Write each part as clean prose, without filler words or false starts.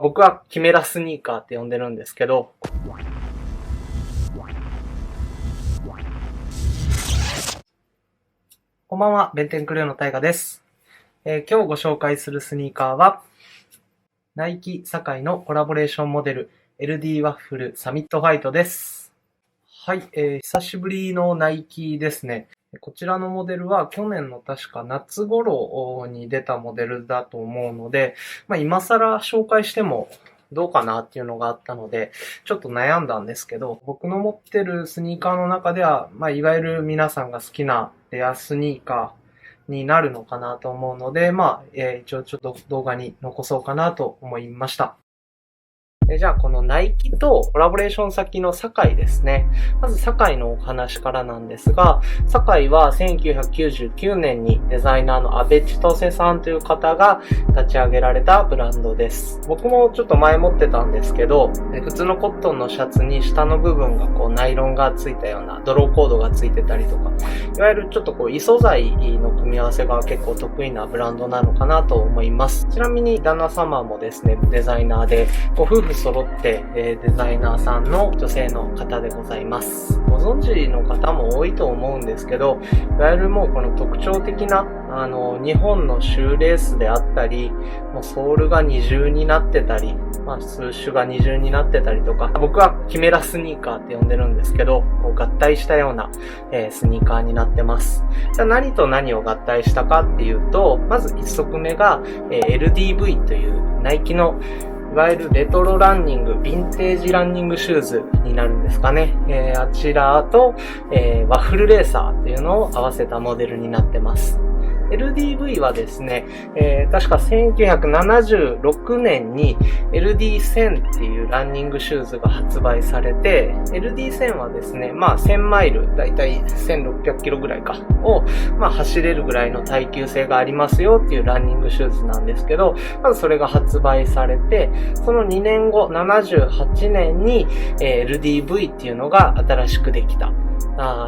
僕はキメラスニーカーって呼んでるんですけど、こんばんは、弁天クルーの大河です。今日ご紹介するスニーカーは、ナイキ堺のコラボレーションモデル LD ワッフルサミットファイトです。はい、久しぶりのナイキですね。こちらのモデルは去年の確か夏頃に出たモデルだと思うので、今更紹介してもどうかなっていうのがあったので、ちょっと悩んだんですけど、僕の持ってるスニーカーの中では、いわゆる皆さんが好きなレアスニーカーになるのかなと思うので、一応ちょっと動画に残そうかなと思いました。じゃあこのナイキとコラボレーション先の堺ですね。まず堺のお話からなんですが、堺は1999年にデザイナーの阿部千歳さんという方が立ち上げられたブランドです。僕もちょっと前持ってたんですけど、普通のコットンのシャツに下の部分がナイロンがついたようなドローコードがついてたりとか、いわゆるちょっと異素材の組み合わせが結構得意なブランドなのかなと思います。ちなみに旦那様もですね、デザイナーで、夫婦揃ってデザイナーさんの女性の方でございます。ご存知の方も多いと思うんですけど、いわゆるもうこの特徴的な日本のシューレースであったり、もうソールが二重になってたり、数種が二重になってたりとか、僕はキメラスニーカーって呼んでるんですけど、合体したような、スニーカーになってます。じゃあ何と何を合体したかっていうと、まず一足目が、LDV というナイキのいわゆるレトロランニング、ヴィンテージランニングシューズになるんですかね。あちらと、ワッフルレーサーっていうのを合わせたモデルになってます。LDV はですね、確か1976年に LD1000 っていうランニングシューズが発売されて、LD1000 はですね、1000マイル、だいたい1600キロぐらいか、を、走れるぐらいの耐久性がありますよっていうランニングシューズなんですけど、まずそれが発売されて、その2年後、78年に、LDV っていうのが新しくできた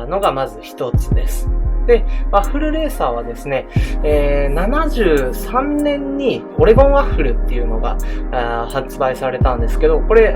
のがまず一つです。で、ワッフルレーサーはですね、73年にオレゴンワッフルっていうのが発売されたんですけど、これ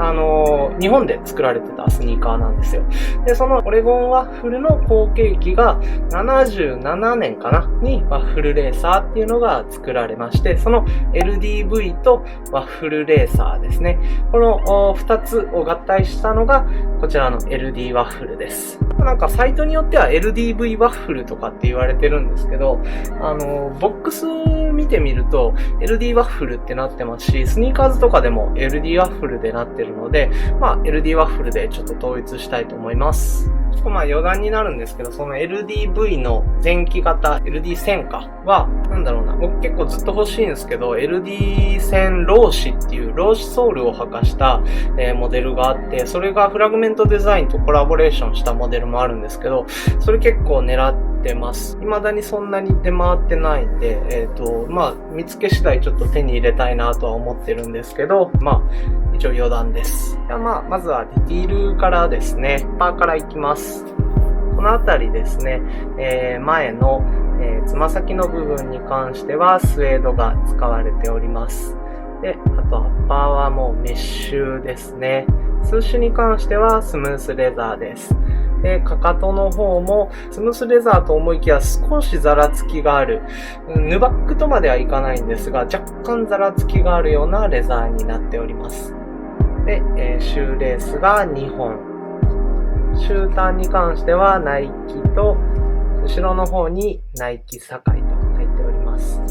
日本で作られてたスニーカーなんですよ。で、そのオレゴンワッフルの後継機が77年かなにワッフルレーサーっていうのが作られまして、その LDV とワッフルレーサーですね。この2つを合体したのがこちらの LD ワッフルです。なんかサイトによっては LDV ワッフルとかって言われてるんですけど、ボックス見てみると LD ワッフルってなってますし、スニーカーズとかでも LD ワッフルでなってるので、LD ワッフルでちょっと統一したいと思います。余談になるんですけど、その LDV の前期型 LD1000 かは、僕結構ずっと欲しいんですけど、LD1000 ローシっていうローシソールを履かした、モデルがあって、それがフラグメントデザインとコラボレーションしたモデルもあるんですけど、それ結構狙ってます。未だにそんなに出回ってないんで、見つけ次第ちょっと手に入れたいなとは思ってるんですけど、一応余談です。じゃあまずはディティールからですね、パーからいきます。このあたりですね、前の、つま先の部分に関してはスウェードが使われております。で、あとアッパーはもうメッシュですね。スーシュに関してはスムースレザーです。で、かかとの方もスムースレザーと思いきや少しザラつきがある。ヌバックとまではいかないんですが、若干ザラつきがあるようなレザーになっております。で、シューレースが2本。シューターに関してはナイキと、後ろの方にナイキ堺と入っております。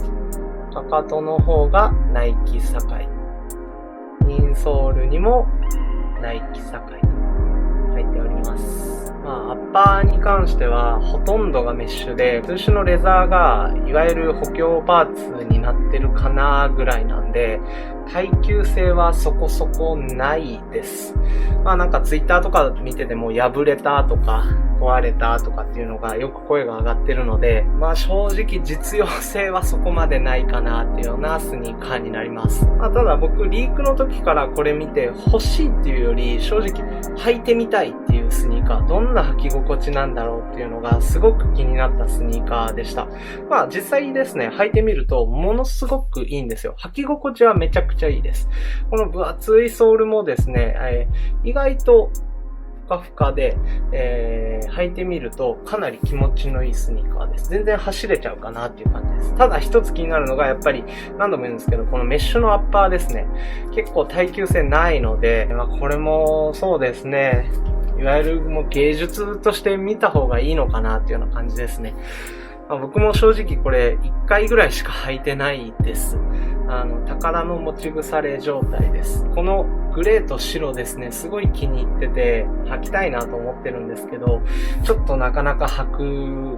かかとの方がナイキ堺。インソールにもナイキ堺と入っております。アッパーに関してはほとんどがメッシュで、通種のレザーがいわゆる補強パーツになってるかなぐらいなんで、耐久性はそこそこないです。ツイッターとか見てても破れたとか、壊れたとかっていうのがよく声が上がってるので、まあ正直実用性はそこまでないかなっていうようなスニーカーになります。まあただ僕リークの時からこれ見て欲しいっていうより正直履いてみたいっていうスニーカー、どんな履き心地なんだろうっていうのがすごく気になったスニーカーでした。まあ実際ですね、履いてみるとものすごくいいんですよ。履き心地はめちゃくちゃいいです。この分厚いソールもですね、意外とふかふかで、履いてみるとかなり気持ちのいいスニーカーです。全然走れちゃうかなっていう感じです。ただ一つ気になるのがやっぱり何度も言うんですけど、このメッシュのアッパーですね。結構耐久性ないので、まあこれもそうですね。いわゆるもう芸術として見た方がいいのかなっていうような感じですね。まあ、僕も正直これ1回ぐらいしか履いてないです。宝の持ち腐れ状態です。このグレーと白ですね、すごい気に入ってて履きたいなと思ってるんですけど、ちょっとなかなか履く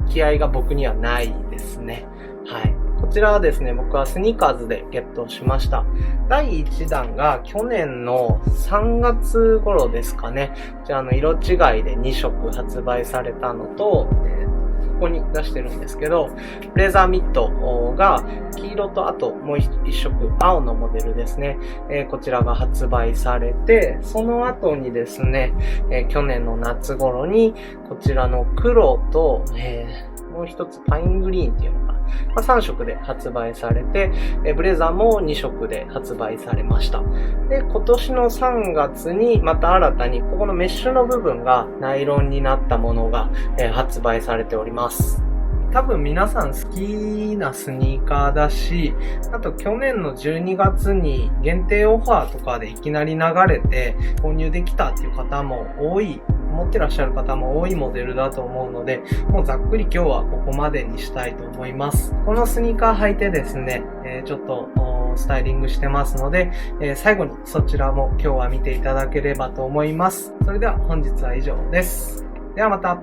気合が僕にはないですね。はい。こちらはですね、僕はスニーカーズでゲットしました。第1弾が去年の3月頃ですかね。こちら色違いで2色発売されたのと、ここに出してるんですけど、ブレザーミットが黄色とあともう一色青のモデルですね。こちらが発売されて、その後にですね、去年の夏頃にこちらの黒と、もう一つパイングリーンっていうのかな。まあ、3色で発売されて、ブレザーも2色で発売されました。で、今年の3月にまた新たにここのメッシュの部分がナイロンになったものが、発売されております。多分皆さん好きなスニーカーだし、あと去年の12月に限定オファーとかでいきなり流れて購入できたっていう方も持ってらっしゃる方も多いモデルだと思うので、もうざっくり今日はここまでにしたいと思います。このスニーカー履いてですね、ちょっとスタイリングしてますので、最後にそちらも今日は見ていただければと思います。それでは本日は以上です。ではまた。